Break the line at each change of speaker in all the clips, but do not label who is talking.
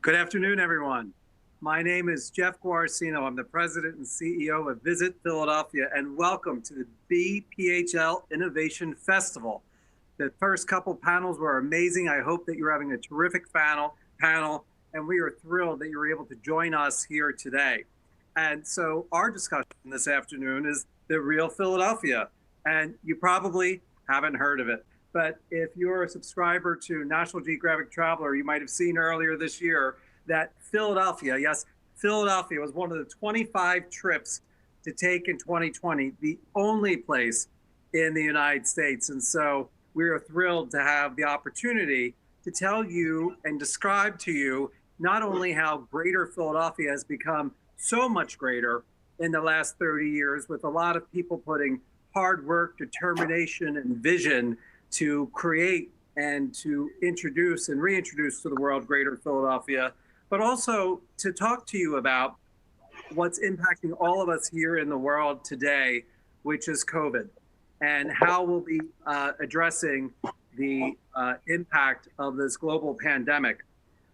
Good afternoon, everyone. My name is Jeff Guarcino. I'm the president and CEO of Visit Philadelphia, and welcome to the BPHL Innovation Festival. The first couple panels were amazing. I hope that you're having a terrific panel, and we are thrilled that you're able to join us here today. And so our discussion this afternoon is the real Philadelphia, and you probably haven't heard of it. But if you're a subscriber to National Geographic Traveler, you might have seen earlier this year that Philadelphia, yes, Philadelphia was one of the 25 trips to take in 2020, the only place in the United States. And so we are thrilled to have the opportunity to tell you and describe to you not only how greater Philadelphia has become so much greater in the last 30 years, with a lot of people putting hard work, determination, and vision to create and to introduce and reintroduce to the world greater Philadelphia, but also to talk to you about what's impacting all of us here in the world today, which is COVID, and how we'll be addressing the impact of this global pandemic.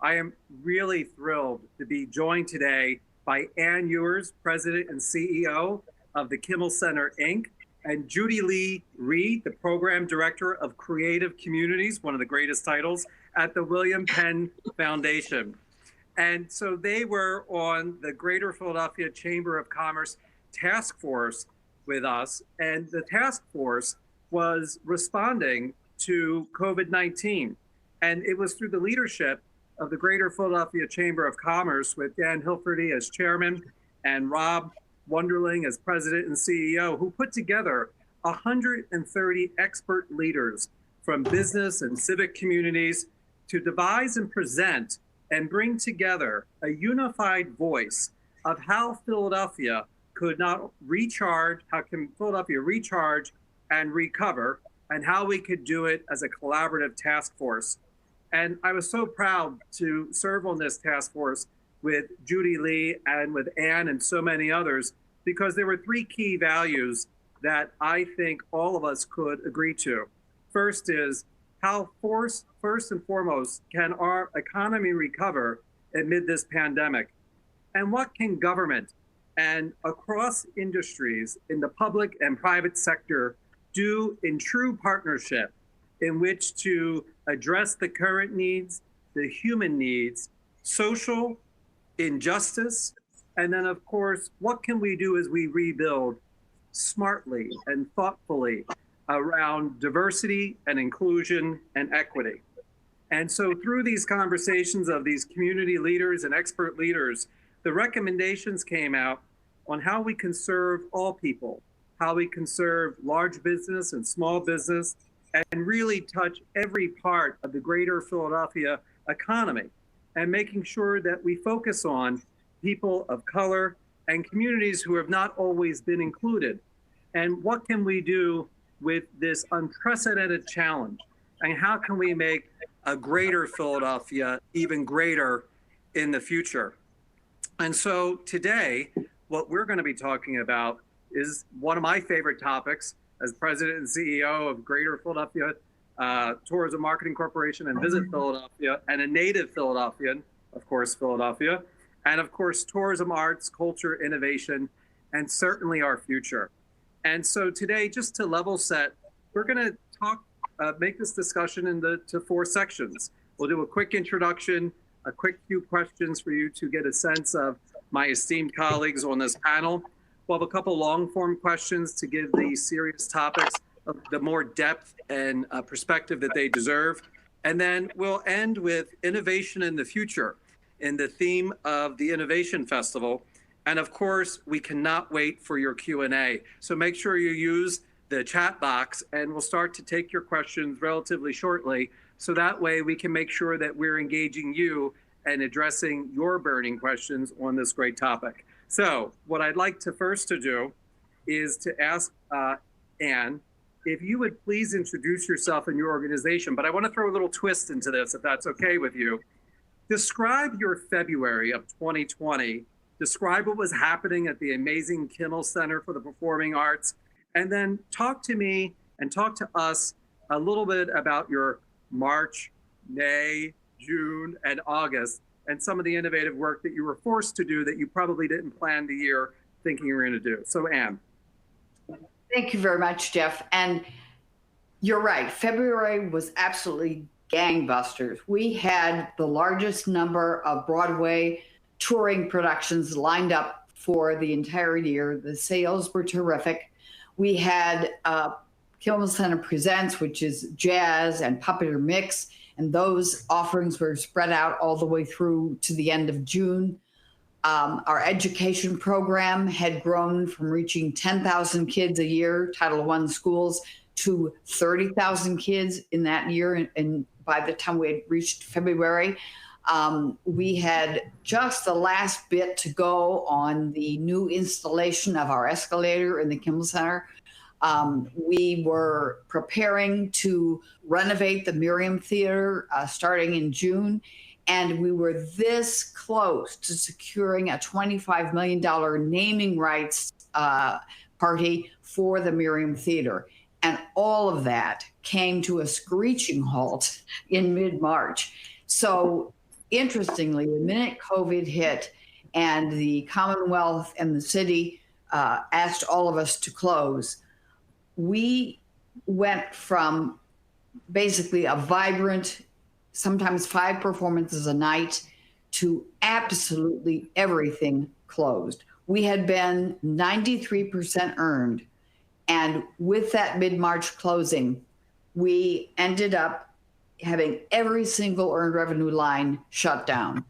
I am really thrilled to be joined today by Ann Ewers, President and CEO of the Kimmel Center, Inc., and Judy Lee Reed, the Program Director of Creative Communities, one of the greatest titles, at the William Penn Foundation. And so they were on the Greater Philadelphia Chamber of Commerce task force with us, and the task force was responding to COVID-19. And it was through the leadership of the Greater Philadelphia Chamber of Commerce, with Dan Hilferty as chairman and Rob Wunderling as president and CEO, who put together 130 expert leaders from business and civic communities to devise and present and bring together a unified voice of how Philadelphia could not recharge, how can Philadelphia recharge and recover, and how we could do it as a collaborative task force. And I was so proud to serve on this task force with Judy Lee and with Ann and so many others, because there were three key values that I think all of us could agree to. First is how first and foremost can our economy recover amid this pandemic? And what can government and across industries in the public and private sector do in true partnership in which to address the current needs, the human needs, social injustice, and then, of course, what can we do as we rebuild smartly and thoughtfully around diversity and inclusion and equity? And so through these conversations of these community leaders and expert leaders, the recommendations came out on how we can serve all people, how we can serve large business and small business, and really touch every part of the greater Philadelphia economy, and making sure that we focus on people of color and communities who have not always been included. And what can we do with this unprecedented challenge? And how can we make a greater Philadelphia even greater in the future? And so today, what we're going to be talking about is one of my favorite topics as president and CEO of Greater Philadelphia Tourism Marketing Corporation and Visit Philadelphia, and a native Philadelphian, of course, Philadelphia, and of course, tourism, arts, culture, innovation, and certainly our future. And so today, just to level set, we're going to make this discussion into four sections. We'll do a quick introduction, a quick few questions for you to get a sense of my esteemed colleagues on this panel. We'll have a couple long-form questions to give these serious topics the more depth and perspective that they deserve. And then we'll end with innovation in the future, in the theme of the Innovation Festival. And of course, we cannot wait for your Q&A. So make sure you use the chat box, and we'll start to take your questions relatively shortly. So that way we can make sure that we're engaging you and addressing your burning questions on this great topic. So what I'd like to first to do is to ask Ann, if you would please introduce yourself and your organization, but I want to throw a little twist into this, if that's okay with you. Describe your February of 2020. Describe what was happening at the amazing Kimmel Center for the Performing Arts, and then talk to me and talk to us a little bit about your March, May, June, and August and some of the innovative work that you were forced to do that you probably didn't plan the year thinking you were going to do. So, Anne.
Thank you very much, Jeff. And you're right. February was absolutely gangbusters. We had the largest number of Broadway touring productions lined up for the entire year. The sales were terrific. We had Kimmel Center Presents, which is jazz and puppeteer mix, and those offerings were spread out all the way through to the end of June. Our education program had grown from reaching 10,000 kids a year, Title I schools, to 30,000 kids in that year. And by the time we had reached February, we had just the last bit to go on the new installation of our escalator in the Kimmel Center. We were preparing to renovate the Miriam Theater starting in June. And we were this close to securing a $25 million naming rights party for the Miriam Theater. And all of that came to a screeching halt in mid-March. So interestingly, the minute COVID hit and the Commonwealth and the city asked all of us to close, we went from basically a vibrant, sometimes 5 performances a night, to absolutely everything closed. We had been 93% earned. And with that mid-March closing, we ended up having every single earned revenue line shut down.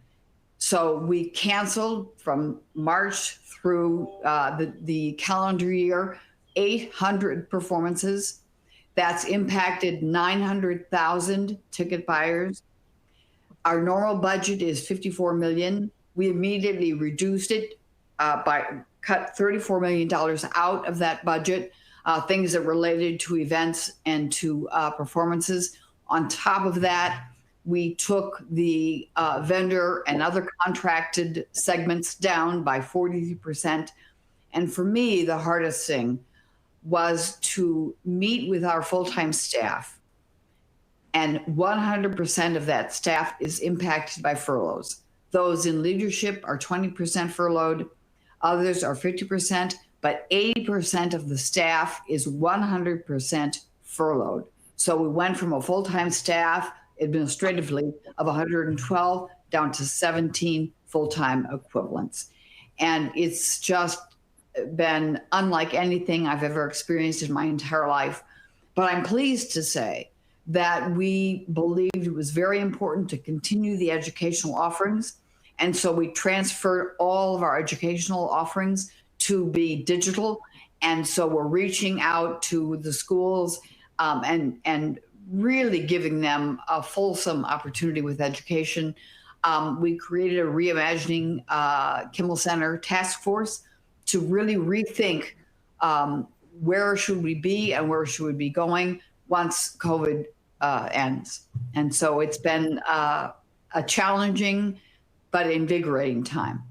So we canceled from March through the calendar year, 800 performances. That's impacted 900,000 ticket buyers. Our normal budget is $54 million. We immediately reduced it cut $34 million out of that budget, things that related to events and to performances. On top of that, we took the vendor and other contracted segments down by 43%. And for me, the hardest thing was to meet with our full-time staff. And 100% of that staff is impacted by furloughs. Those in leadership are 20% furloughed, others are 50%, but 80% of the staff is 100% furloughed. So we went from a full-time staff administratively of 112 down to 17 full-time equivalents. And it's just been unlike anything I've ever experienced in my entire life. But I'm pleased to say that we believed it was very important to continue the educational offerings. And so we transferred all of our educational offerings to be digital. And so we're reaching out to the schools and really giving them a fulsome opportunity with education. We created a Reimagining Kimmel Center task force to really rethink where should we be and where should we be going once COVID ends. And so it's been a challenging but invigorating time.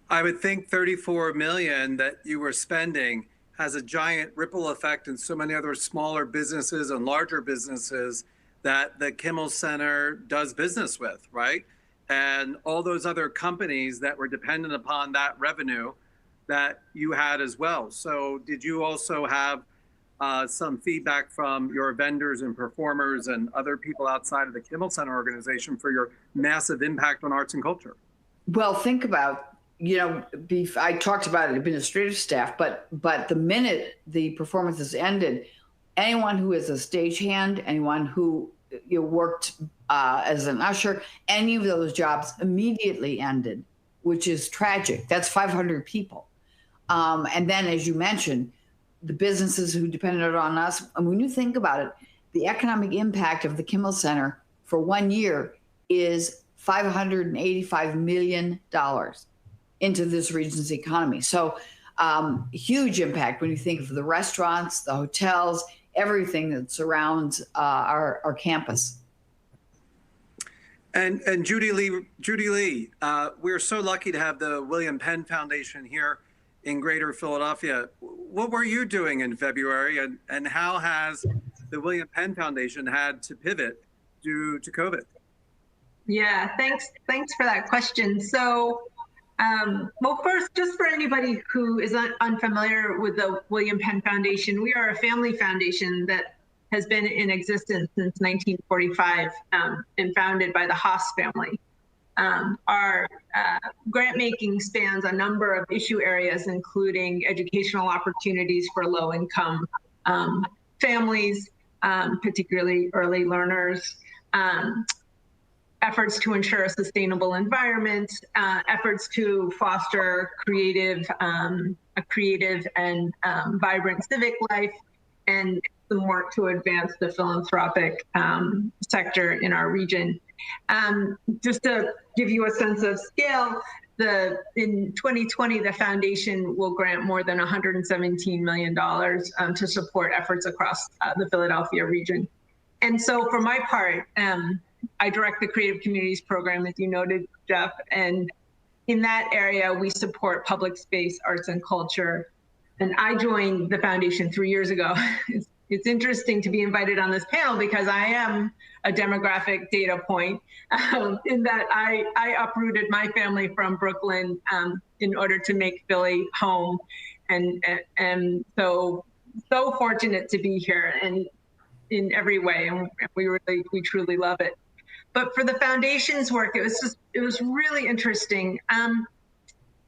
I would think 34 million that you were spending has a giant ripple effect in so many other smaller businesses and larger businesses that the Kimmel Center does business with, right? And all those other companies that were dependent upon that revenue that you had as well. So did you also have some feedback from your vendors and performers and other people outside of the Kimmel Center organization for your massive impact on arts and culture?
Well, think about, I talked about administrative staff, but the minute the performances ended, anyone who is a stagehand, anyone who worked as an usher, any of those jobs immediately ended, which is tragic. That's 500 people. And then, as you mentioned, the businesses who depended on us, and when you think about it, the economic impact of the Kimmel Center for 1 year is $585 million into this region's economy. So huge impact when you think of the restaurants, the hotels, everything that surrounds our campus.
And Judy Lee, we're so lucky to have the William Penn Foundation here in Greater Philadelphia. What were you doing in February, and how has the William Penn Foundation had to pivot due to COVID?
Yeah, thanks for that question. So, well, first, just for anybody who is unfamiliar with the William Penn Foundation, we are a family foundation that has been in existence since 1945 and founded by the Haas family. Our grant making spans a number of issue areas, including educational opportunities for low-income families, particularly early learners, efforts to ensure a sustainable environment, efforts to foster a creative and vibrant civic life, and some work to advance the philanthropic sector in our region. Just to give you a sense of scale, in 2020, the foundation will grant more than $117 million to support efforts across the Philadelphia region. And so for my part, I direct the Creative Communities program, as you noted, Jeff, and in that area, we support public space, arts, and culture. And I joined the foundation 3 years ago. It's interesting to be invited on this panel because I am a demographic data point in that I uprooted my family from Brooklyn in order to make Philly home. And so fortunate to be here and in every way. And we truly love it. But for the foundation's work, it was really interesting.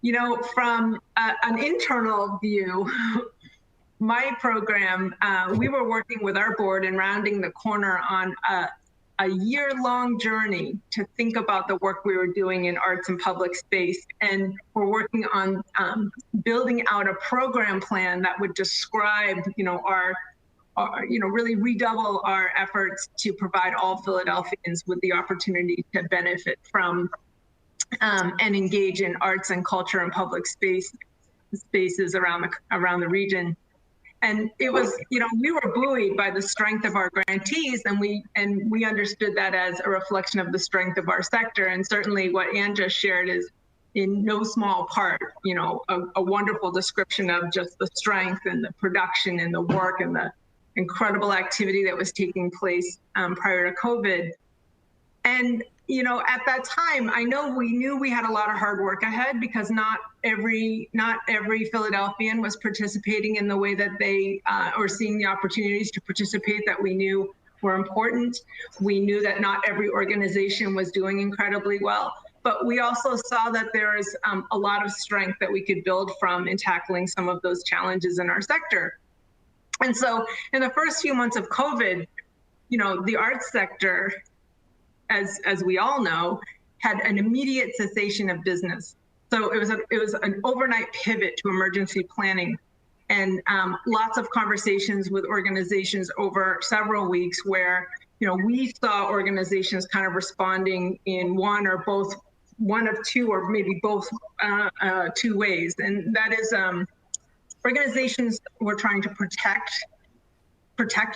You know, from an internal view, my program, we were working with our board and rounding the corner on a year-long journey to think about the work we were doing in arts and public space. And we're working on building out a program plan that would describe, really redouble our efforts to provide all Philadelphians with the opportunity to benefit from and engage in arts and culture and public spaces around the region. And it was, we were buoyed by the strength of our grantees, and we understood that as a reflection of the strength of our sector. And certainly what Ann just shared is in no small part, a wonderful description of just the strength and the production and the work and the incredible activity that was taking place prior to COVID. And, at that time, I know we knew we had a lot of hard work ahead because not every Philadelphian was participating in the way that they or seeing the opportunities to participate that we knew were important. We knew that not every organization was doing incredibly well, but we also saw that there is a lot of strength that we could build from in tackling some of those challenges in our sector. And so in the first few months of COVID, the arts sector, as we all know, had an immediate cessation of business. So it was an overnight pivot to emergency planning, and lots of conversations with organizations over several weeks where we saw organizations kind of responding in one of two, or maybe both two ways, and that is organizations were trying to protect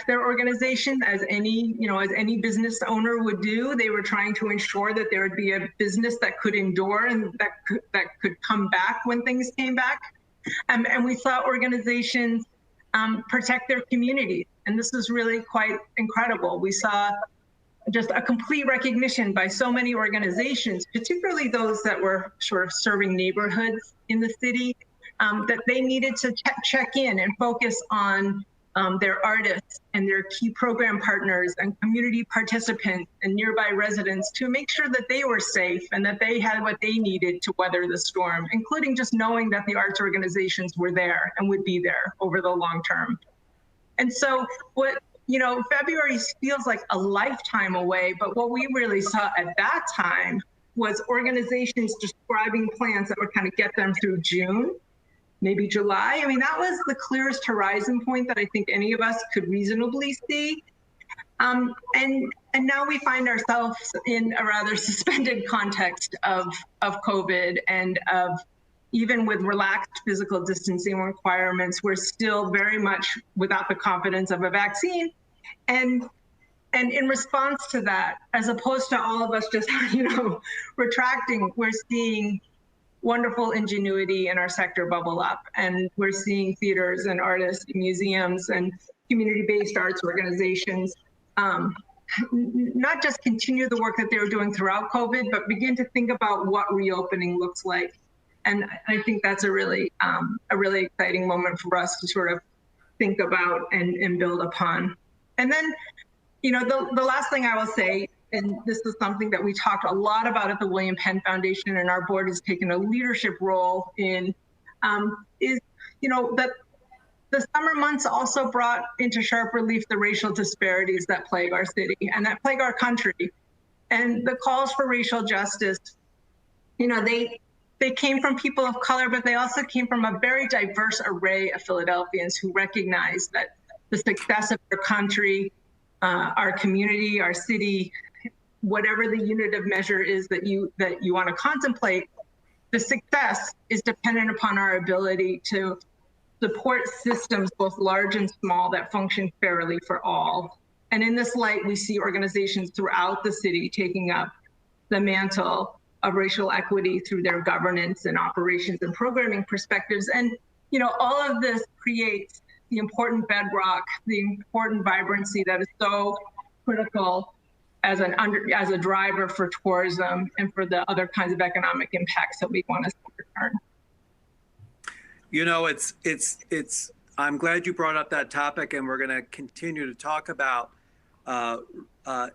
their organization as any business owner would do. They were trying to ensure that there would be a business that could endure and that could come back when things came back. And we saw organizations protect their communities. And this was really quite incredible. We saw just a complete recognition by so many organizations, particularly those that were sort of serving neighborhoods in the city, that they needed to check in and focus on their artists and their key program partners and community participants and nearby residents to make sure that they were safe and that they had what they needed to weather the storm, including just knowing that the arts organizations were there and would be there over the long term. And so February feels like a lifetime away, but what we really saw at that time was organizations describing plans that would kind of get them through June, maybe July. I mean, that was the clearest horizon point that I think any of us could reasonably see. And now we find ourselves in a rather suspended context of COVID and of even with relaxed physical distancing requirements, we're still very much without the confidence of a vaccine. And in response to that, as opposed to all of us just, retracting, we're seeing wonderful ingenuity in our sector bubble up. And we're seeing theaters and artists, museums and community-based arts organizations not just continue the work that they were doing throughout COVID, but begin to think about what reopening looks like. And I think that's a really exciting moment for us to sort of think about and build upon. And then, the last thing I will say, and this is something that we talked a lot about at the William Penn Foundation, and our board has taken a leadership role in, is, that the summer months also brought into sharp relief the racial disparities that plague our city and that plague our country. And the calls for racial justice, they came from people of color, but they also came from a very diverse array of Philadelphians who recognize that the success of our country, our community, our city, whatever the unit of measure is that you want to contemplate, the success is dependent upon our ability to support systems, both large and small, that function fairly for all. And in this light, we see organizations throughout the city taking up the mantle of racial equity through their governance and operations and programming perspectives. And, all of this creates the important bedrock, the important vibrancy that is so critical as a driver for tourism and for the other kinds of economic impacts that we want to see return.
I'm glad you brought up that topic, and we're going to continue to talk about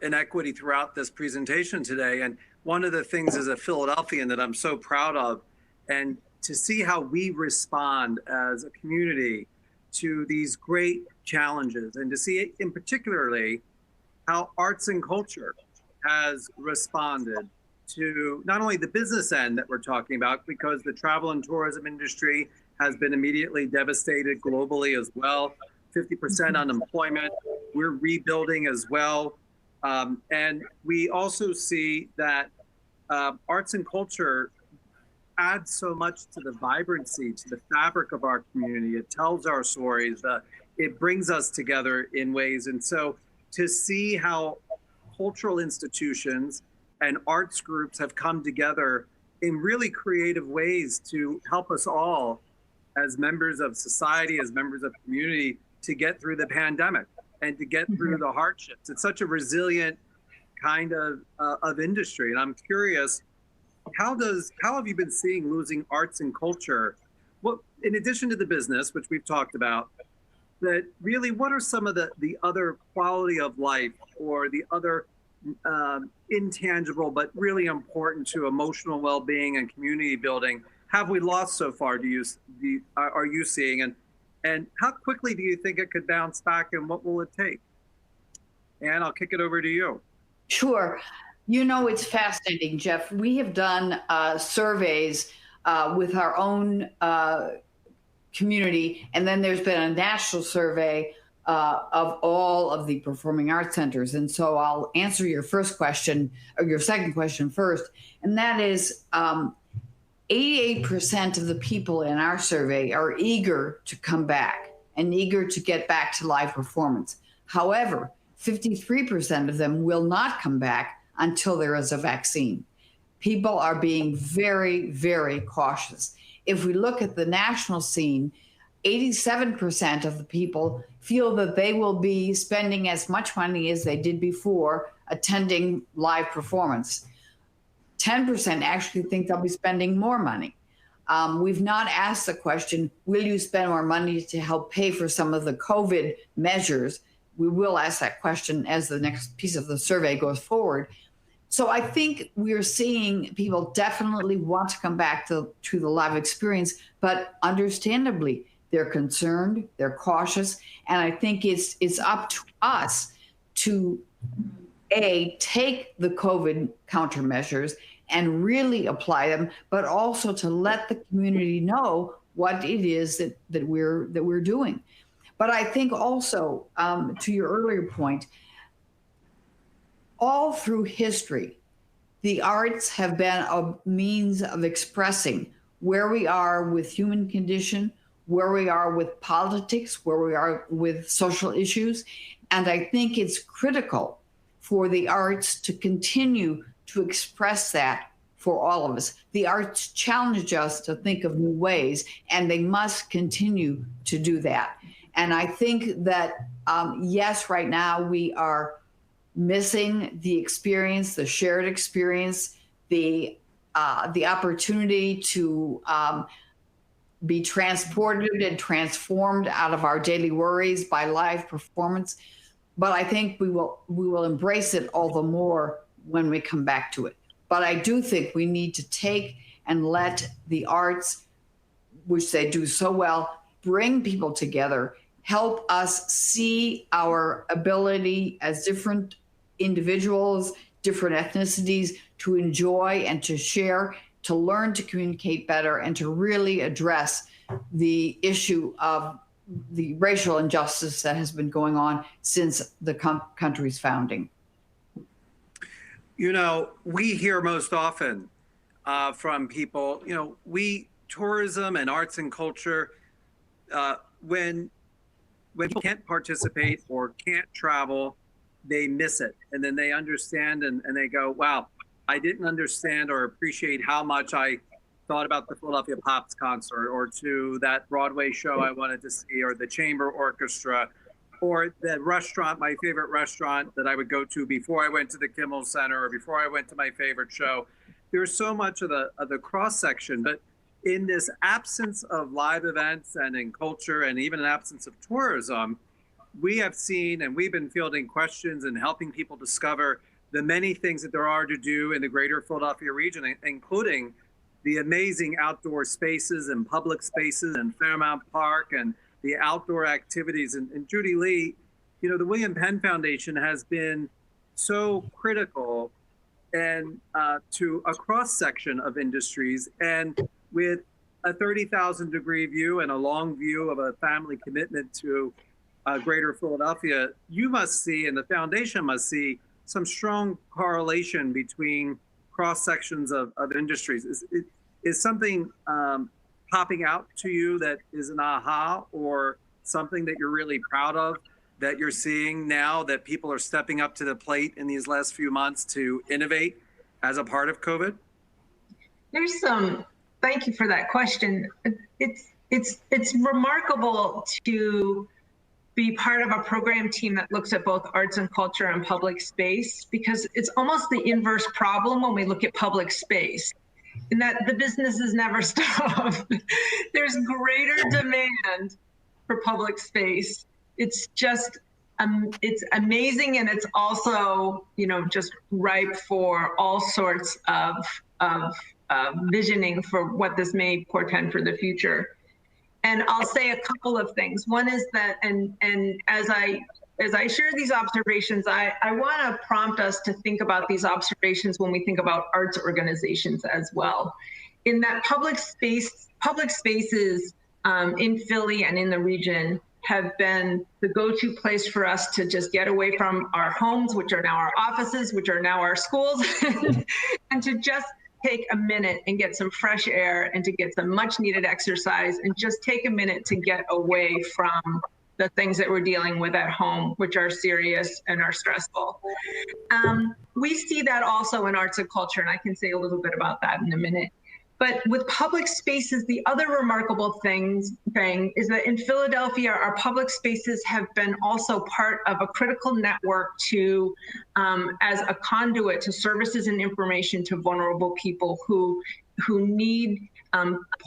inequity throughout this presentation today. And one of the things as a Philadelphian that I'm so proud of, and to see how we respond as a community to these great challenges, and to see in particularly how arts and culture has responded to not only the business end that we're talking about, because the travel and tourism industry has been immediately devastated globally as well, 50% unemployment. We're rebuilding as well. And we also see that arts and culture adds so much to the vibrancy, to the fabric of our community. It tells our stories. It brings us together in ways. And so to see how cultural institutions and arts groups have come together in really creative ways to help us all as members of society, as members of community, to get through the pandemic and to get through the hardships. It's such a resilient kind of industry. And I'm curious, how have you been seeing losing arts and culture? What, in addition to the business, which we've talked about, that really, what are some of the other quality of life or the other intangible but really important to emotional well-being and community building have we lost so far? Are you seeing, and how quickly do you think it could bounce back, and what will it take? And I'll kick it over to you.
Sure. It's fascinating, Jeff. We have done surveys with our own community, and then there's been a national survey of all of the performing arts centers. And so I'll answer your first question, or your second question first, and that is 88% of the people in our survey are eager to come back and eager to get back to live performance. However, 53% of them will not come back until there is a vaccine. People are being very, very cautious. If we look at the national scene, 87% of the people feel that they will be spending as much money as they did before attending live performance. 10% actually think they'll be spending more money. We've not asked the question, will you spend more money to help pay for some of the COVID measures? We will ask that question as the next piece of the survey goes forward. So I think we're seeing people definitely want to come back to the live experience, but understandably, they're concerned, they're cautious, and I think it's up to us to take the COVID countermeasures and really apply them, but also to let the community know what it is that we're doing. But I think also, to your earlier point, all through history, the arts have been a means of expressing where we are with human condition, where we are with politics, where we are with social issues. And I think it's critical for the arts to continue to express that for all of us. The arts challenge us to think of new ways, and they must continue to do that. And I think that, yes, right now we are missing the experience, the shared experience, the opportunity to be transported and transformed out of our daily worries by live performance. But I think we will embrace it all the more when we come back to it. But I do think we need to take and let the arts, which they do so well, bring people together, help us see our ability as different individuals, different ethnicities, to enjoy and to share, to learn to communicate better, and to really address the issue of the racial injustice that has been going on since the country's founding.
You know, we hear most often from people, you know, tourism and arts and culture, when you can't participate or can't travel, they miss it. And then they understand and they go, wow, I didn't understand or appreciate how much I thought about the Philadelphia Pops concert, or to that Broadway show I wanted to see, or the chamber orchestra, or the restaurant, my favorite restaurant that I would go to before I went to the Kimmel Center or before I went to my favorite show. There's so much of the cross section, but in this absence of live events and in culture, and even an absence of tourism, we have seen, and we've been fielding questions and helping people discover the many things that there are to do in the greater Philadelphia region, including the amazing outdoor spaces and public spaces and Fairmount Park and the outdoor activities. And Judy Lee, you know, the William Penn Foundation has been so critical and to a cross section of industries, and with a 30,000 degree view and a long view of a family commitment to greater Philadelphia, you must see, and the foundation must see, some strong correlation between cross sections of industries. Is something popping out to you that is an aha, or something that you're really proud of that you're seeing now that people are stepping up to the plate in these last few months to innovate as a part of COVID?
There's some. Thank you for that question. It's remarkable to be part of a program team that looks at both arts and culture and public space, because it's almost the inverse problem when we look at public space, in that the businesses never stop. There's greater demand for public space. It's just, it's amazing, and it's also, you know, just ripe for all sorts of visioning for what this may portend for the future. And I'll say a couple of things. One is that, and as I share these observations, I want to prompt us to think about these observations when we think about arts organizations as well. In that public spaces in Philly and in the region have been the go-to place for us to just get away from our homes, which are now our offices, which are now our schools, and to just take a minute and get some fresh air and to get some much needed exercise, and just take a minute to get away from the things that we're dealing with at home, which are serious and are stressful. We see that also in arts and culture, and I can say a little bit about that in a minute. But with public spaces, the other remarkable thing is that in Philadelphia, our public spaces have been also part of a critical network to, as a conduit to services and information to vulnerable people who need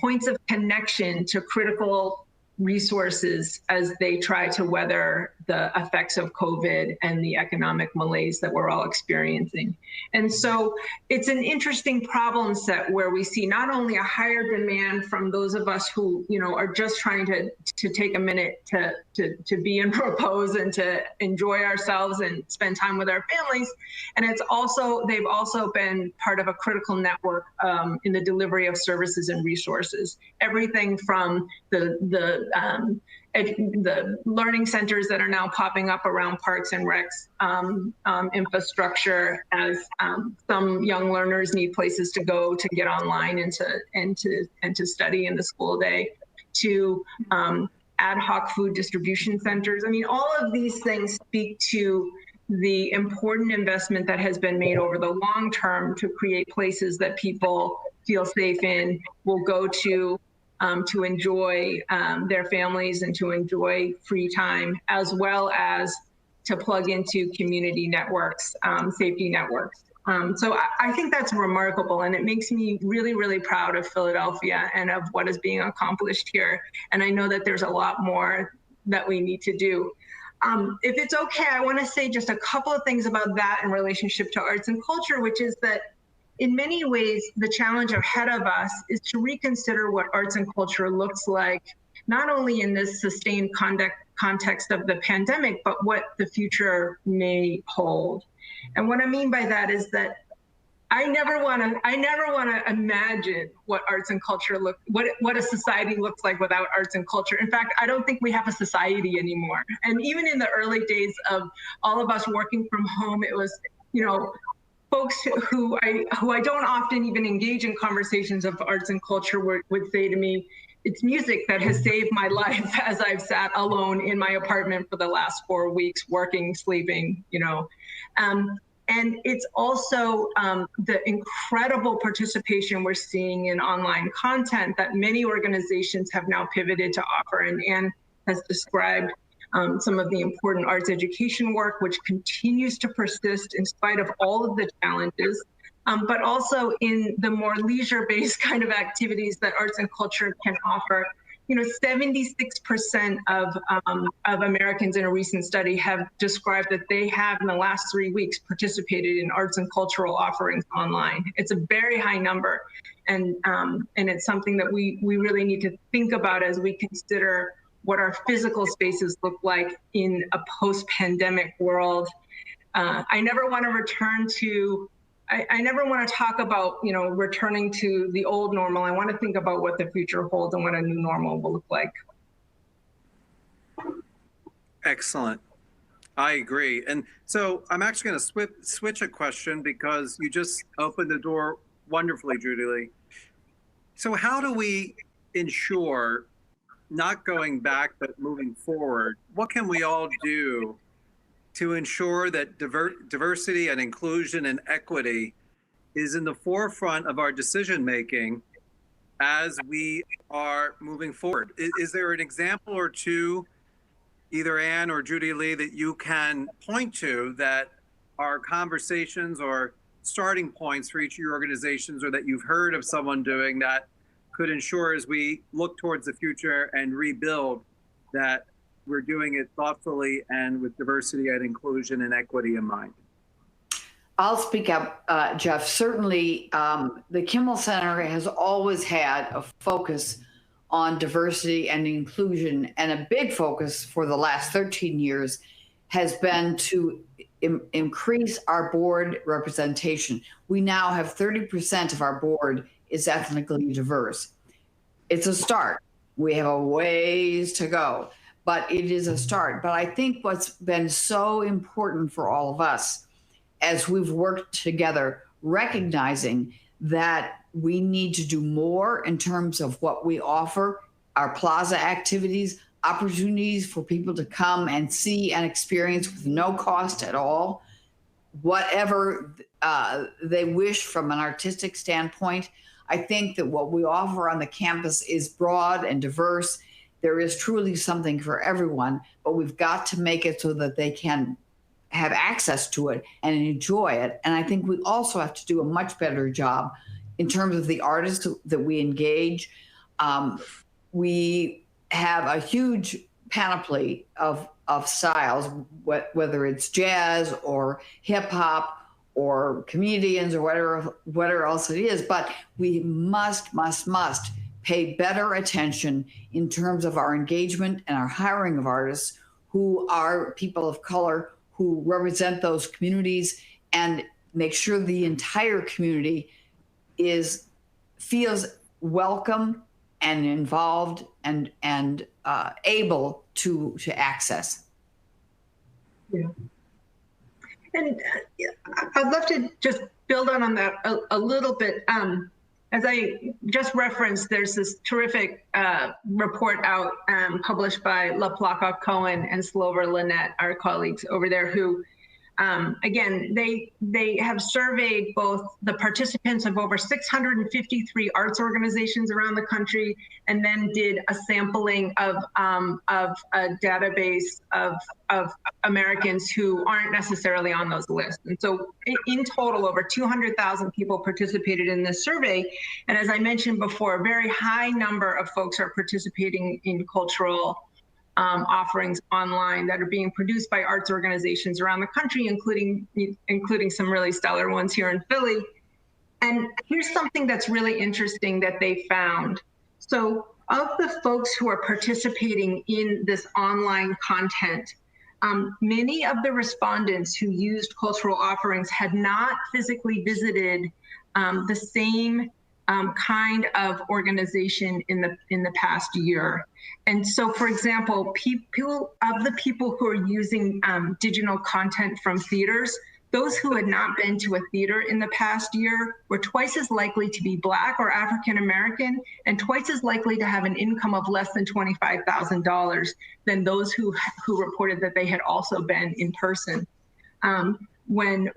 points of connection to critical resources as they try to weather the effects of COVID and the economic malaise that we're all experiencing. And so it's an interesting problem set where we see not only a higher demand from those of us who, you know, are just trying to take a minute to be in repose and to enjoy ourselves and spend time with our families. And it's also, they've also been part of a critical network in the delivery of services and resources. Everything from the learning centers that are now popping up around parks and recs infrastructure, as some young learners need places to go to get online and to study in the school day, to ad hoc food distribution centers. I mean, all of these things speak to the important investment that has been made over the long term to create places that people feel safe in, will go to enjoy their families and to enjoy free time, as well as to plug into community networks, safety networks. So I think that's remarkable, and it makes me really, really proud of Philadelphia and of what is being accomplished here. And I know that there's a lot more that we need to do. If it's okay, I want to say just a couple of things about that in relationship to arts and culture, which is that in many ways, the challenge ahead of us is to reconsider what arts and culture looks like, not only in this sustained context of the pandemic, but what the future may hold. And what I mean by that is that I never want to imagine what arts and culture what a society looks like without arts and culture. In fact, I don't think we have a society anymore. And even in the early days of all of us working from home, it was, folks who I don't often even engage in conversations of arts and culture would say to me, it's music that has saved my life as I've sat alone in my apartment for the last 4 weeks, working, sleeping, And it's also the incredible participation we're seeing in online content that many organizations have now pivoted to offer. And Anne has described some of the important arts education work, which continues to persist in spite of all of the challenges, but also in the more leisure-based kind of activities that arts and culture can offer. 76% of Americans in a recent study have described that they have in the last 3 weeks participated in arts and cultural offerings online. It's a very high number, and it's something that we really need to think about as we consider what our physical spaces look like in a post-pandemic world. I never want to return to I never want to talk about, returning to the old normal. I want to think about what the future holds and what a new normal will look like.
Excellent. I agree. And so I'm actually going to switch a question because you just opened the door wonderfully, Judy Lee. So how do we ensure not going back, but moving forward? What can we all do to ensure that diversity and inclusion and equity is in the forefront of our decision-making as we are moving forward? Is there an example or two, either Anne or Judy Lee, that you can point to that are conversations or starting points for each of your organizations, or that you've heard of someone doing that could ensure, as we look towards the future and rebuild, that we're doing it thoughtfully and with diversity and inclusion and equity in mind?
I'll speak up, Jeff. Certainly, the Kimmel Center has always had a focus on diversity and inclusion, and a big focus for the last 13 years has been to increase our board representation. We now have 30% of our board is ethnically diverse. It's a start. We have a ways to go, but it is a start. But I think what's been so important for all of us as we've worked together, recognizing that we need to do more in terms of what we offer, our plaza activities, opportunities for people to come and see and experience with no cost at all, whatever they wish from an artistic standpoint. I think that what we offer on the campus is broad and diverse. There is truly something for everyone, but we've got to make it so that they can have access to it and enjoy it. And I think we also have to do a much better job in terms of the artists that we engage. We have a huge panoply of styles, whether it's jazz or hip hop or comedians or whatever else it is. But we must pay better attention in terms of our engagement and our hiring of artists who are people of color, who represent those communities, and make sure the entire community feels welcome and involved and able to access.
Yeah. And I'd love to just build on that a little bit. As I just referenced, there's this terrific report out published by LaPlaca Cohen and Slover Lynette, our colleagues over there, who Again, they have surveyed both the participants of over 653 arts organizations around the country, and then did a sampling of a database of Americans who aren't necessarily on those lists. And so in total, over 200,000 people participated in this survey. And as I mentioned before, a very high number of folks are participating in cultural offerings online that are being produced by arts organizations around the country, including some really stellar ones here in Philly. And here's something that's really interesting that they found. So of the folks who are participating in this online content, many of the respondents who used cultural offerings had not physically visited the same kind of organization in the past year. And so, for example, people who are using digital content from theaters, those who had not been to a theater in the past year were twice as likely to be Black or African American, and twice as likely to have an income of less than $25,000 than those who reported that they had also been in person. When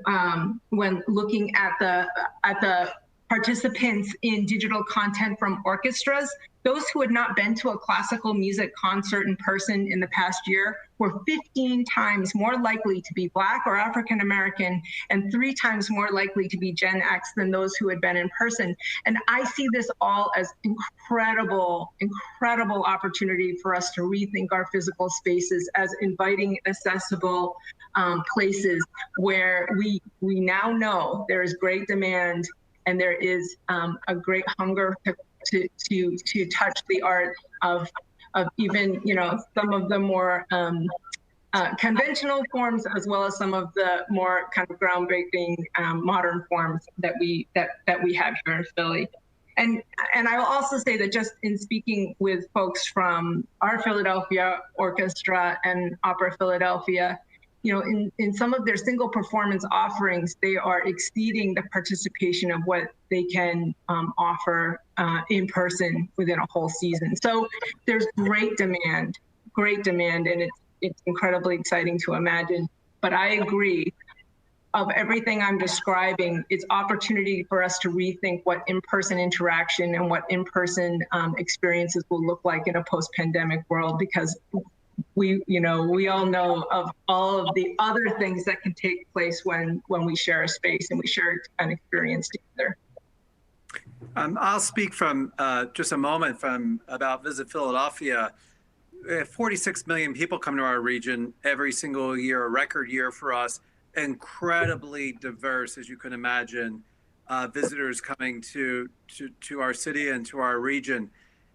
looking at the participants in digital content from orchestras, those who had not been to a classical music concert in person in the past year were 15 times more likely to be Black or African American, and 3 times more likely to be Gen X than those who had been in person. And I see this all as incredible opportunity for us to rethink our physical spaces as inviting, accessible places where we now know there is great demand and there is a great hunger to touch the art of even, some of the more conventional forms, as well as some of the more kind of groundbreaking modern forms that we have here in Philly. And I will also say that just in speaking with folks from our Philadelphia Orchestra and Opera Philadelphia, in some of their single performance offerings, they are exceeding the participation of what they can offer in person within a whole season. So there's great demand, and it's incredibly exciting to imagine. But I agree, of everything I'm describing, it's opportunity for us to rethink what in-person interaction and what in-person experiences will look like in a post-pandemic world, because we all know of all of the other things that can take place when we share a space and we share an experience together.
I'll speak from just a moment about Visit Philadelphia. 46 million people come to our region every single year, a record year for us. Incredibly diverse, as you can imagine, visitors coming to our city and to our region.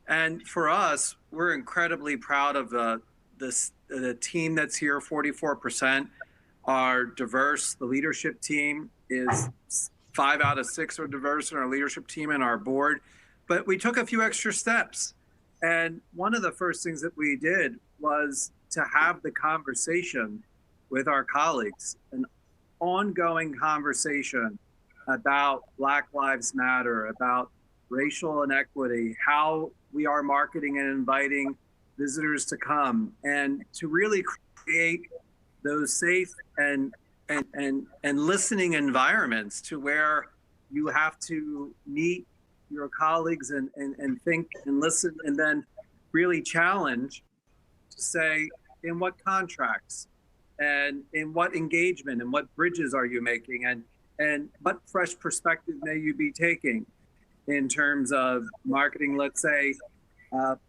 And for us, we're incredibly proud of the team that's here. 44% are diverse. The leadership team is 5 out of 6 are diverse in our leadership team and our board. But we took a few extra steps. And one of the first things that we did was to have the conversation with our colleagues, an ongoing conversation about Black Lives Matter, about racial inequity, how we are marketing and inviting visitors to come, and to really create those safe and listening environments to where you have to meet your colleagues and think and listen, and then really challenge to say, in what contracts and in what engagement and what bridges are you making, and what fresh perspective may you be taking in terms of marketing, let's say,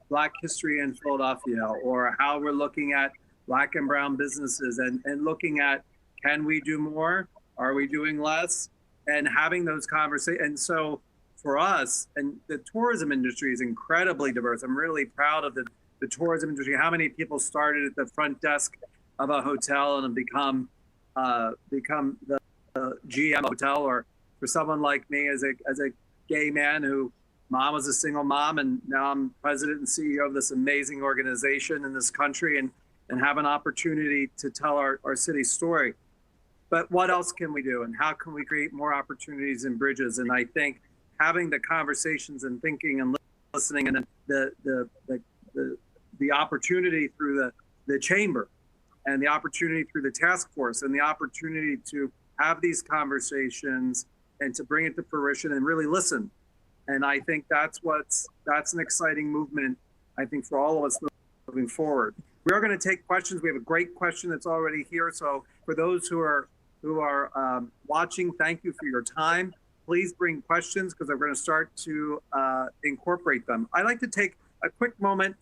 Black history in Philadelphia, or how we're looking at Black and brown businesses, and looking at, can we do more? Are we doing less? And having those conversations. And so for us, and the tourism industry is incredibly diverse. I'm really proud of the tourism industry, how many people started at the front desk of a hotel and have become the GM hotel, or for someone like me as a gay man who mom was a single mom, and now I'm president and CEO of this amazing organization in this country, and have an opportunity to tell our city's story. But what else can we do, and how can we create more opportunities and bridges? And I think having the conversations and thinking and listening, and then the opportunity through the chamber and the opportunity through the task force and the opportunity to have these conversations and to bring it to fruition and really listen. And I think that's an exciting movement, I think, for all of us moving forward. We are going to take questions. We have a great question that's already here. So for those who are watching, thank you for your time. Please bring questions because we're going to start to incorporate them. I'd like to take a quick moment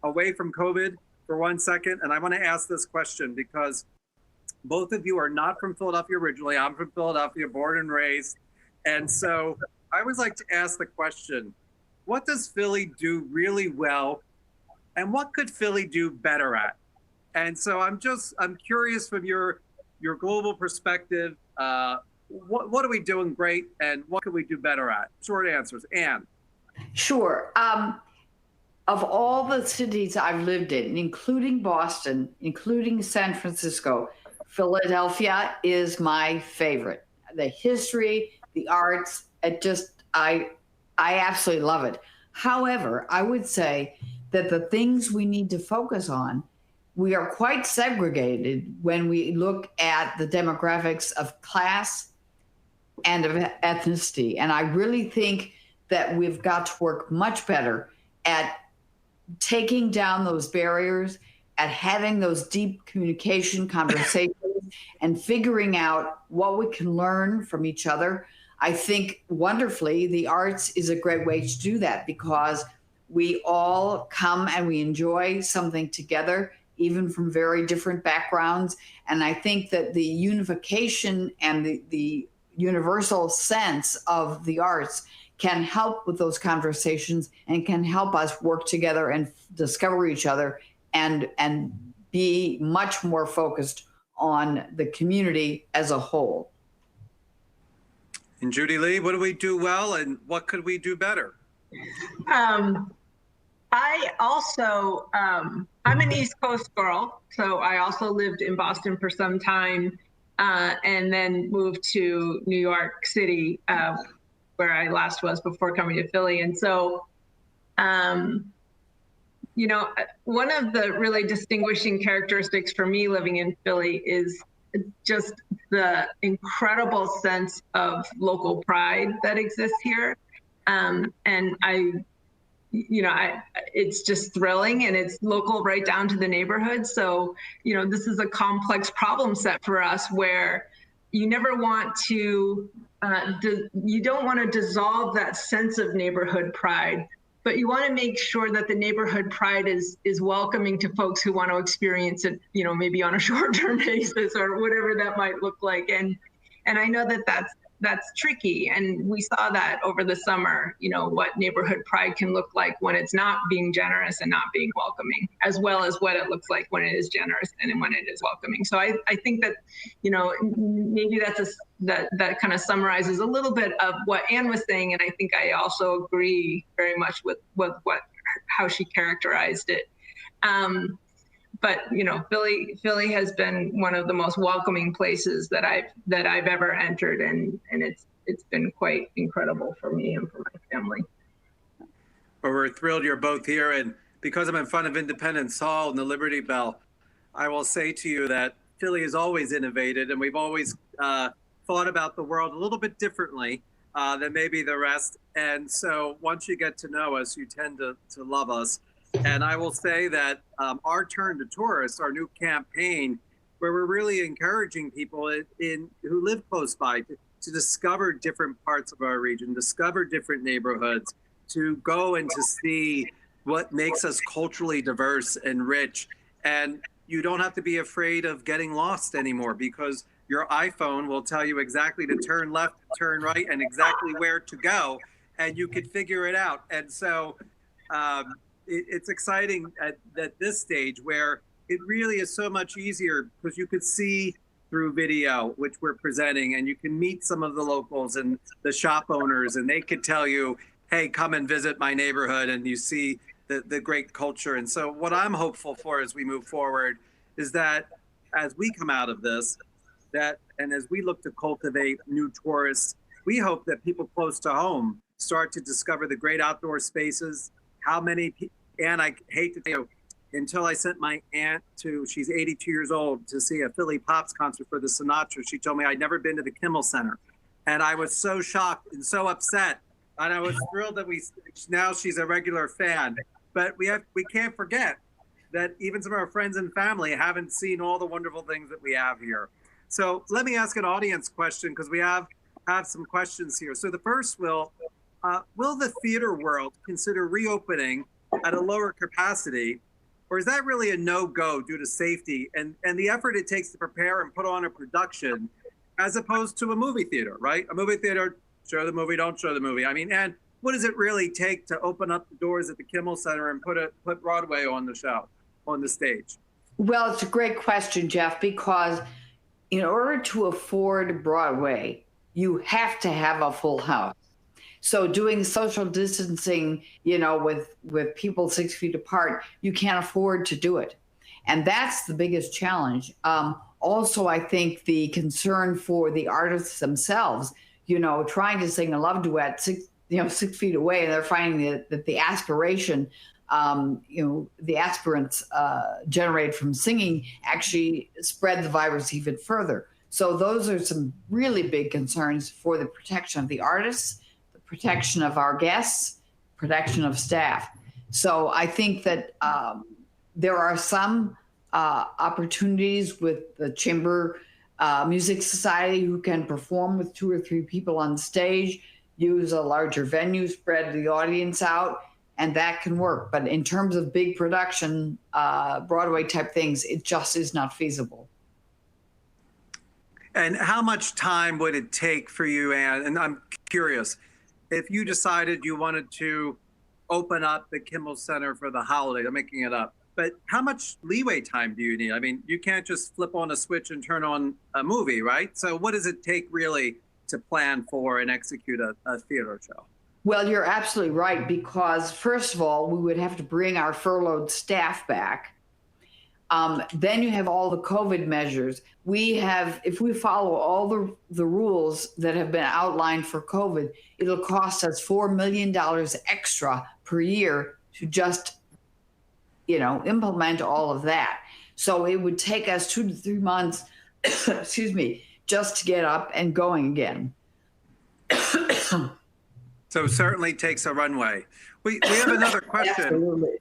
away from COVID for 1 second. And I want to ask this question because both of you are not from Philadelphia originally. I'm from Philadelphia, born and raised. And so I always like to ask the question, what does Philly do really well? And what could Philly do better at? And so I'm curious from your global perspective, what are we doing great and what could we do better at? Short answers. Anne.
Sure. Of all the cities I've lived in, including Boston, including San Francisco, Philadelphia is my favorite. The history, the arts, I absolutely love it. However, I would say that the things we need to focus on, we are quite segregated when we look at the demographics of class and of ethnicity. And I really think that we've got to work much better at taking down those barriers, at having those deep communication conversations and figuring out what we can learn from each other. I think wonderfully, the arts is a great way to do that because we all come and we enjoy something together, even from very different backgrounds. And I think that the unification and the universal sense of the arts can help with those conversations and can help us work together and discover each other and be much more focused on the community as a whole.
And Judy Lee, what do we do well and what could we do better?
I also, I'm an East Coast girl, so I also lived in Boston for some time and then moved to New York City, where I last was before coming to Philly. And so, you know, one of the really distinguishing characteristics for me living in Philly is just the incredible sense of local pride that exists here. And it's just thrilling and it's local right down to the neighborhood. So, you know, this is a complex problem set for us where you never want to, you don't want to dissolve that sense of neighborhood pride, but you want to make sure that the neighborhood pride is welcoming to folks who want to experience it, you know, maybe on a short-term basis or whatever that might look like. And I know that that's tricky. And we saw that over the summer, you know, what neighborhood pride can look like when it's not being generous and not being welcoming, as well as what it looks like when it is generous and when it is welcoming. So I think that, you know, maybe that kind of summarizes a little bit of what Anne was saying. And I think I also agree very much with how she characterized it. But you know, Philly has been one of the most welcoming places that I've ever entered, and it's been quite incredible for me and for my family.
Well, we're thrilled you're both here, and because I'm in front of Independence Hall and the Liberty Bell, I will say to you that Philly has always innovated, and we've always thought about the world a little bit differently than maybe the rest. And so once you get to know us, you tend to love us. And I will say that our Turn to Tourists, our new campaign, where we're really encouraging people who live close by to discover different parts of our region, discover different neighborhoods, to go and to see what makes us culturally diverse and rich. And you don't have to be afraid of getting lost anymore because your iPhone will tell you exactly to turn left, turn right, and exactly where to go, and you could figure it out. And so it's exciting at this stage where it really is so much easier because you could see through video, which we're presenting, and you can meet some of the locals and the shop owners, and they could tell you, hey, come and visit my neighborhood, and you see the great culture. And so what I'm hopeful for as we move forward is that as we come out of this, and as we look to cultivate new tourists, we hope that people close to home start to discover the great outdoor spaces. How many people, and I hate to tell you, until I sent my aunt she's 82 years old, to see a Philly Pops concert for the Sinatra. She told me I'd never been to the Kimmel Center. And I was so shocked and so upset. And I was thrilled that now she's a regular fan. But we can't forget that even some of our friends and family haven't seen all the wonderful things that we have here. So let me ask an audience question, because we have some questions here. So the first will the theater world consider reopening at a lower capacity, or is that really a no-go due to safety and the effort it takes to prepare and put on a production, as opposed to a movie theater, right? A movie theater, show the movie, don't show the movie. I mean, and what does it really take to open up the doors at the Kimmel Center and put Broadway on the stage?
Well, it's a great question, Jeff, because in order to afford Broadway, you have to have a full house. So doing social distancing, with people 6 feet apart, you can't afford to do it. And that's the biggest challenge. Also, I think the concern for the artists themselves, trying to sing a love duet 6 feet away, and they're finding that the aspiration, the aspirants generated from singing actually spread the virus even further. So those are some really big concerns for the protection of the artists, the protection of our guests, protection of staff. So I think that there are some opportunities with the Chamber Music Society, who can perform with 2 or 3 people on stage, use a larger venue, spread the audience out, and that can work. But in terms of big production, Broadway type things, it just is not feasible.
And how much time would it take for you, Anne? And I'm curious, if you decided you wanted to open up the Kimmel Center for the holiday, I'm making it up, but how much leeway time do you need? I mean, you can't just flip on a switch and turn on a movie, right? So what does it take really to plan for and execute a theater show?
Well, you're absolutely right, because first of all, we would have to bring our furloughed staff back. Then you have all the COVID measures. If we follow all the rules that have been outlined for COVID, it'll cost us $4 million extra per year to just, implement all of that. So it would take us 2 to 3 months, excuse me, just to get up and going again.
So certainly takes a runway. We have another question.
Absolutely.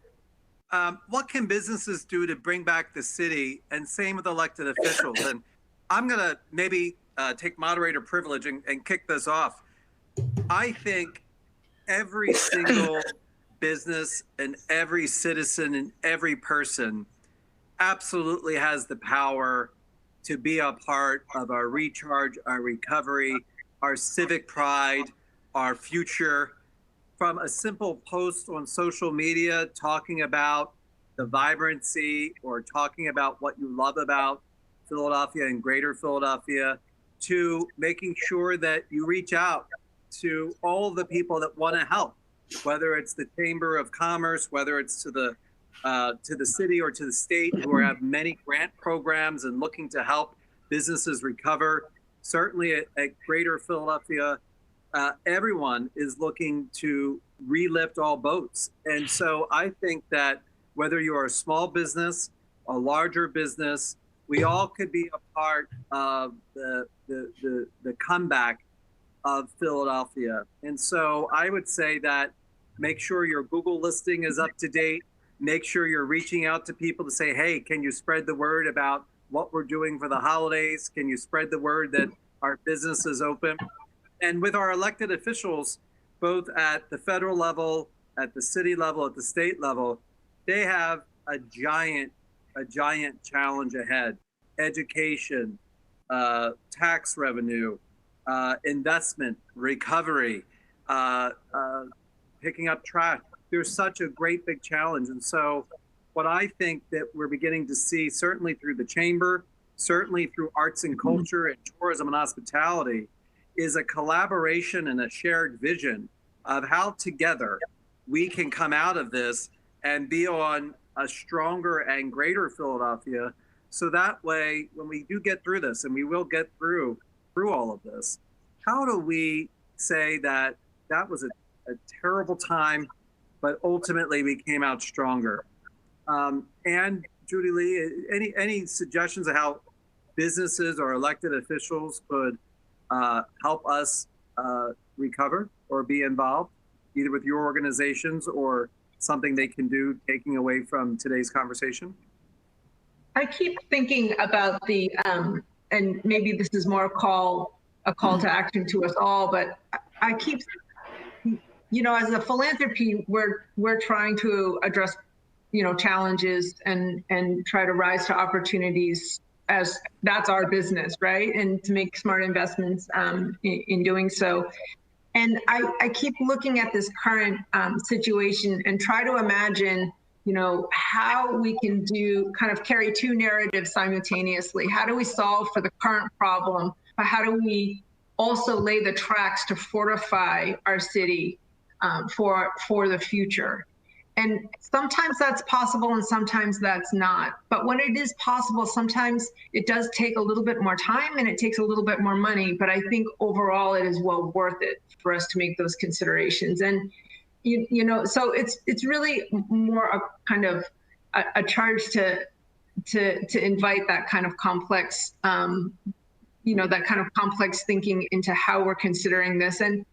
What can businesses do to bring back the city, and same with elected officials? And I'm going to maybe take moderator privilege and kick this off. I think every single business and every citizen and every person absolutely has the power to be a part of our recharge, our recovery, our civic pride, our future. From a simple post on social media talking about the vibrancy or talking about what you love about Philadelphia and greater Philadelphia, to making sure that you reach out to all the people that want to help, whether it's the Chamber of Commerce, whether it's to the city or to the state, who have many grant programs and looking to help businesses recover. Certainly at greater Philadelphia, everyone is looking to relift all boats. And so I think that whether you are a small business, a larger business, we all could be a part of the comeback of Philadelphia. And so I would say that make sure your Google listing is up to date. Make sure you're reaching out to people to say, hey, can you spread the word about what we're doing for the holidays? Can you spread the word that our business is open? And with our elected officials, both at the federal level, at the city level, at the state level, they have a giant challenge ahead. Education, tax revenue, investment, recovery, picking up trash. There's such a great big challenge. And so what I think that we're beginning to see, certainly through the chamber, certainly through arts and culture and tourism and hospitality, is a collaboration and a shared vision of how together we can come out of this and be on a stronger and greater Philadelphia. So that way, when we do get through this, and we will get through all of this, how do we say that that was a terrible time, but ultimately we came out stronger? And Judy Lee, any suggestions of how businesses or elected officials could help us recover or be involved, either with your organizations or something they can do taking away from today's conversation?
I keep thinking about the, and maybe this is more a call to action to us all, but I keep, as a philanthropy, we're trying to address, challenges and try to rise to opportunities, as that's our business, right? And to make smart investments in doing so. And I keep looking at this current situation and try to imagine, how we can carry two narratives simultaneously. How do we solve for the current problem, but how do we also lay the tracks to fortify our city for the future? And sometimes that's possible and sometimes that's not. But when it is possible, sometimes it does take a little bit more time and it takes a little bit more money. But I think overall it is well worth it for us to make those considerations. And, so it's really more a kind of a charge to invite that kind of complex, that kind of complex thinking into how we're considering this. And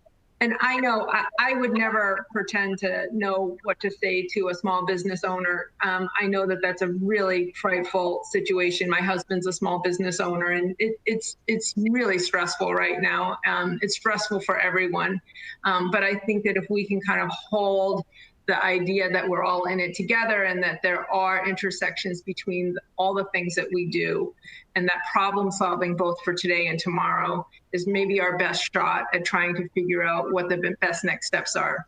I know I would never pretend to know what to say to a small business owner. I know that that's a really frightful situation. My husband's a small business owner, and it's really stressful right now. It's stressful for everyone. But I think that if we can kind of hold the idea that we're all in it together and that there are intersections between all the things that we do, and that problem solving both for today and tomorrow is maybe our best shot at trying to figure out what the best next steps are.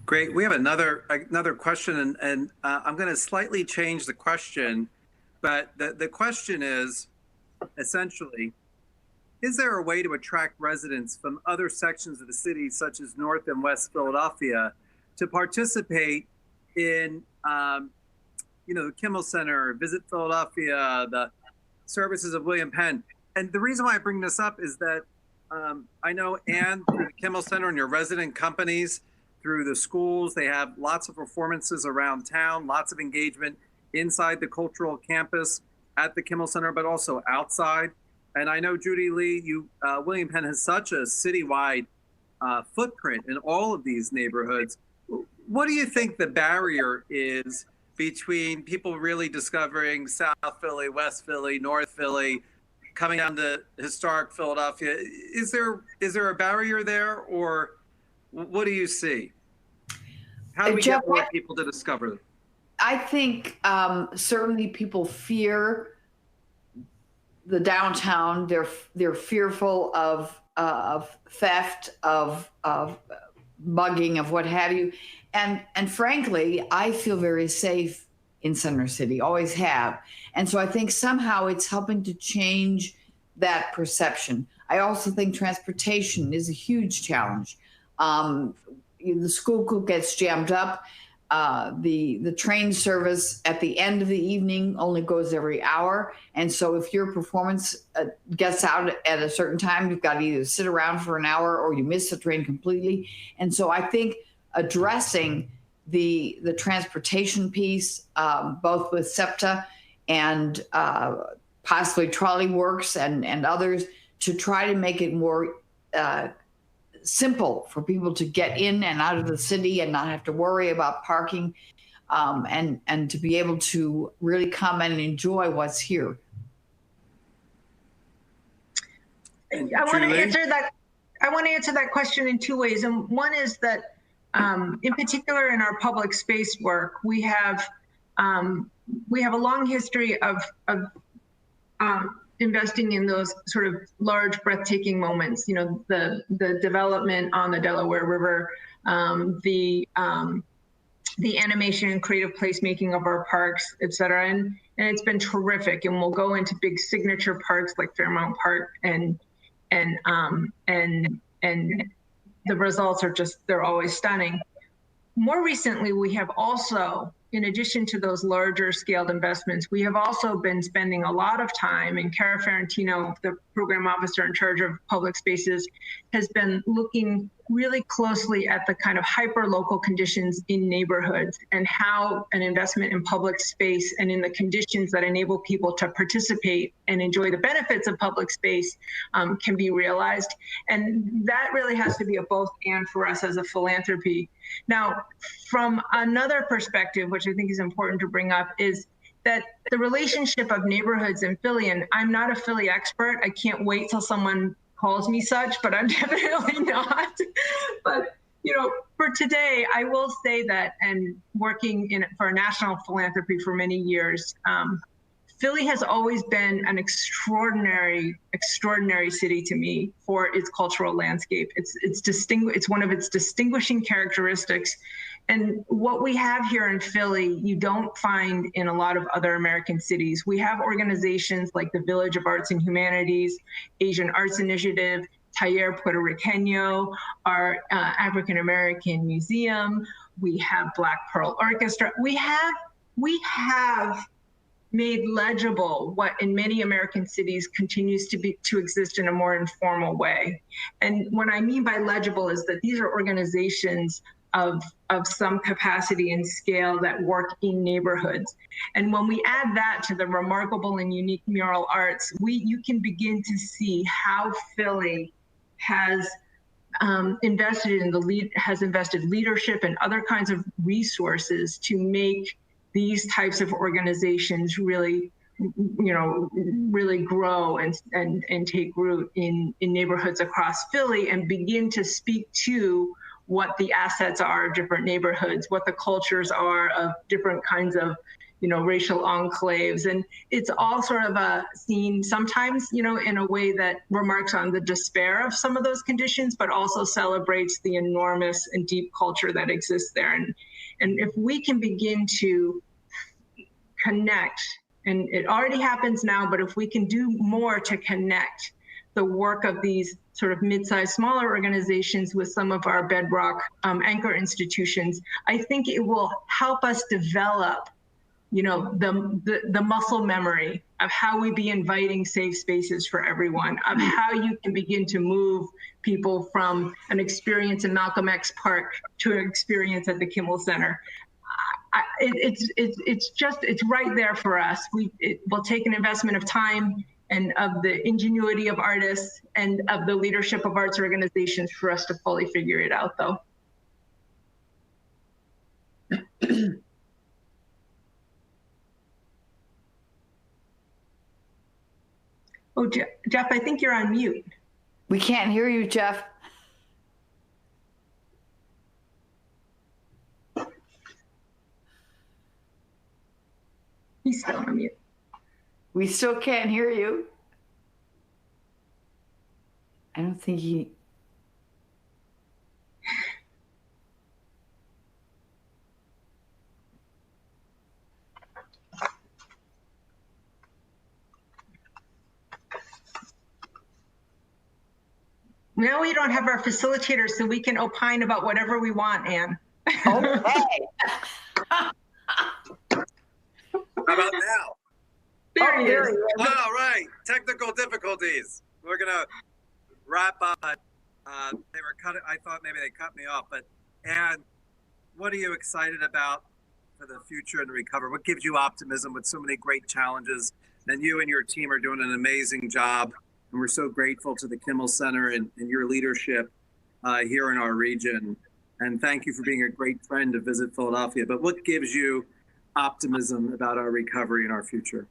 Great. We have another question, and I'm going to slightly change the question, but the question is essentially, is there a way to attract residents from other sections of the city, such as North and West Philadelphia, to participate in, the Kimmel Center, Visit Philadelphia, the services of William Penn? And the reason why I bring this up is that I know, Anne, through the Kimmel Center and your resident companies, through the schools, they have lots of performances around town, lots of engagement inside the cultural campus at the Kimmel Center, but also outside. And I know, Judy Lee, William Penn has such a citywide footprint in all of these neighborhoods. What do you think the barrier is between people really discovering South Philly, West Philly, North Philly, coming down to historic Philadelphia? Is there a barrier there, or what do you see? How do we get more people to discover them?
I think certainly people fear the downtown. They're fearful of theft, of mugging, of what have you. And frankly, I feel very safe in Center City, always have. And so I think somehow it's helping to change that perception. I also think transportation is a huge challenge. The school gets jammed up. The train service at the end of the evening only goes every hour. And so if your performance gets out at a certain time, you've got to either sit around for an hour or you miss the train completely. And so I think addressing the transportation piece, both with SEPTA and possibly Trolley Works and others, to try to make it more simple for people to get in and out of the city and not have to worry about parking, and to be able to really come and enjoy what's here.
I want to answer that question in two ways. And one is that in particular in our public space work, we have a long history of investing in those sort of large, breathtaking moments. The development on the Delaware River, the animation and creative placemaking of our parks, et cetera. And it's been terrific. And we'll go into big signature parks like Fairmount Park, and the results are they're always stunning. More recently, we have also, in addition to those larger scaled investments, we have also been spending a lot of time, and Cara Ferrantino, the program officer in charge of public spaces, has been looking really closely at the kind of hyper-local conditions in neighborhoods and how an investment in public space and in the conditions that enable people to participate and enjoy the benefits of public space can be realized. And that really has to be a both and for us as a philanthropy. Now, from another perspective, which I think is important to bring up, is that the relationship of neighborhoods in Philly, and I'm not a Philly expert, I can't wait till someone calls me such, but I'm definitely not. But, you know, for today, I will say that, and working for a national philanthropy for many years, Philly has always been an extraordinary city to me for its cultural landscape. It's one of its distinguishing characteristics. And what we have here in Philly, you don't find in a lot of other American cities. We have organizations like the Village of Arts and Humanities, Asian Arts Initiative, Taller Puertorriqueño, our African American Museum. We have Black Pearl Orchestra. We have made legible what in many American cities continues to exist in a more informal way. And what I mean by legible is that these are organizations of some capacity and scale that work in neighborhoods. And when we add that to the remarkable and unique mural arts, you can begin to see how Philly has invested leadership and other kinds of resources to make these types of organizations really, really grow and take root in neighborhoods across Philly and begin to speak to what the assets are of different neighborhoods, what the cultures are of different kinds of, racial enclaves. And it's all sort of seen sometimes, in a way that remarks on the despair of some of those conditions, but also celebrates the enormous and deep culture that exists there. And if we can begin to connect, and it already happens now, but if we can do more to connect the work of these sort of mid-sized, smaller organizations with some of our bedrock anchor institutions, I think it will help us develop, the muscle memory of how we be inviting safe spaces for everyone, of how you can begin to move people from an experience in Malcolm X Park to an experience at the Kimmel Center. It's right there for us. It will take an investment of time and of the ingenuity of artists and of the leadership of arts organizations for us to fully figure it out, though. Oh, Jeff, I think you're on mute.
We can't hear you, Jeff.
He's still on mute.
We still can't hear you. I don't think he...
Now we don't have our facilitators, so we can opine about whatever we want, Anne.
Okay.
How about now?
There he is.
All right, technical difficulties. We're gonna wrap up. They were cutting. I thought maybe they cut me off, but Anne, what are you excited about for the future and recover? What gives you optimism with so many great challenges? And you and your team are doing an amazing job. And we're so grateful to the Kimmel Center and your leadership here in our region. And thank you for being a great friend to Visit Philadelphia. But what gives you optimism about our recovery and our future?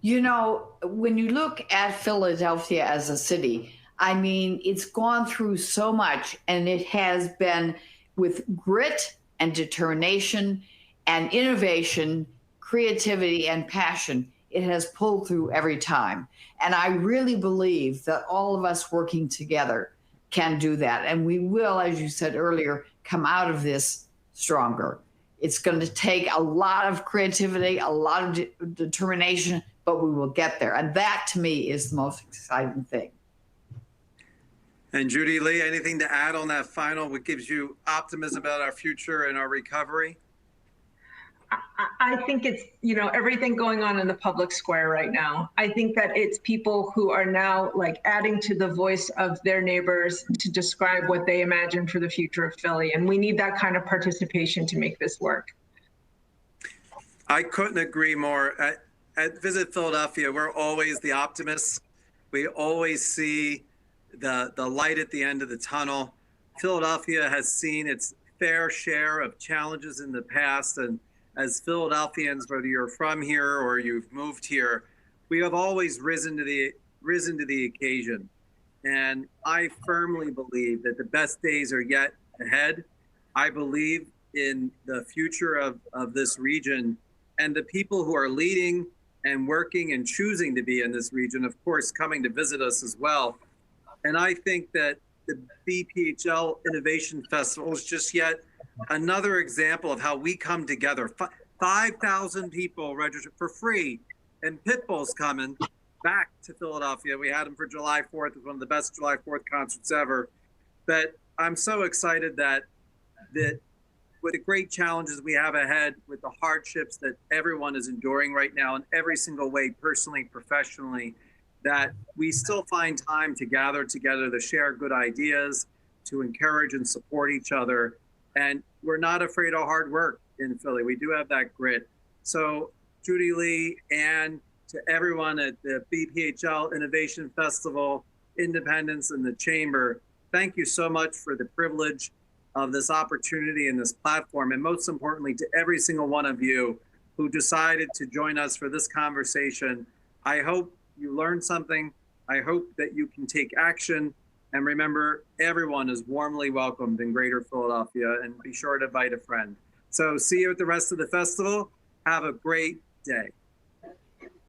When you look at Philadelphia as a city, I mean, it's gone through so much, and it has been with grit and determination and innovation, creativity and passion. It has pulled through every time. And I really believe that all of us working together can do that. And we will, as you said earlier, come out of this stronger. It's going to take a lot of creativity, a lot of determination, but we will get there. And that, to me, is the most exciting thing.
And Judy Lee, anything to add on that final? What gives you optimism about our future and our recovery?
I think it's, everything going on in the public square right now. I think that it's people who are now like adding to the voice of their neighbors to describe what they imagine for the future of Philly. And we need that kind of participation to make this work.
I couldn't agree more. At Visit Philadelphia, we're always the optimists. We always see the light at the end of the tunnel. Philadelphia has seen its fair share of challenges in the past, and as Philadelphians, whether you're from here or you've moved here, we have always risen to the occasion. And I firmly believe that the best days are yet ahead. I believe in the future of this region and the people who are leading and working and choosing to be in this region, of course, coming to visit us as well. And I think that the BPHL Innovation Festival is just yet another example of how we come together. 5,000 people registered for free, and Pitbull's coming back to Philadelphia. We had him for July 4th. It was one of the best July 4th concerts ever. But I'm so excited that with the great challenges we have ahead, with the hardships that everyone is enduring right now in every single way, personally, professionally, that we still find time to gather together to share good ideas, to encourage and support each other. And we're not afraid of hard work in Philly. We do have that grit. So Judy Lee, and to everyone at the BPHL Innovation Festival, Independence, and the Chamber, thank you so much for the privilege of this opportunity and this platform. And most importantly, to every single one of you who decided to join us for this conversation. I hope you learned something. I hope that you can take action. And remember, everyone is warmly welcomed in Greater Philadelphia, and be sure to invite a friend. So see you at the rest of the festival. Have a great day.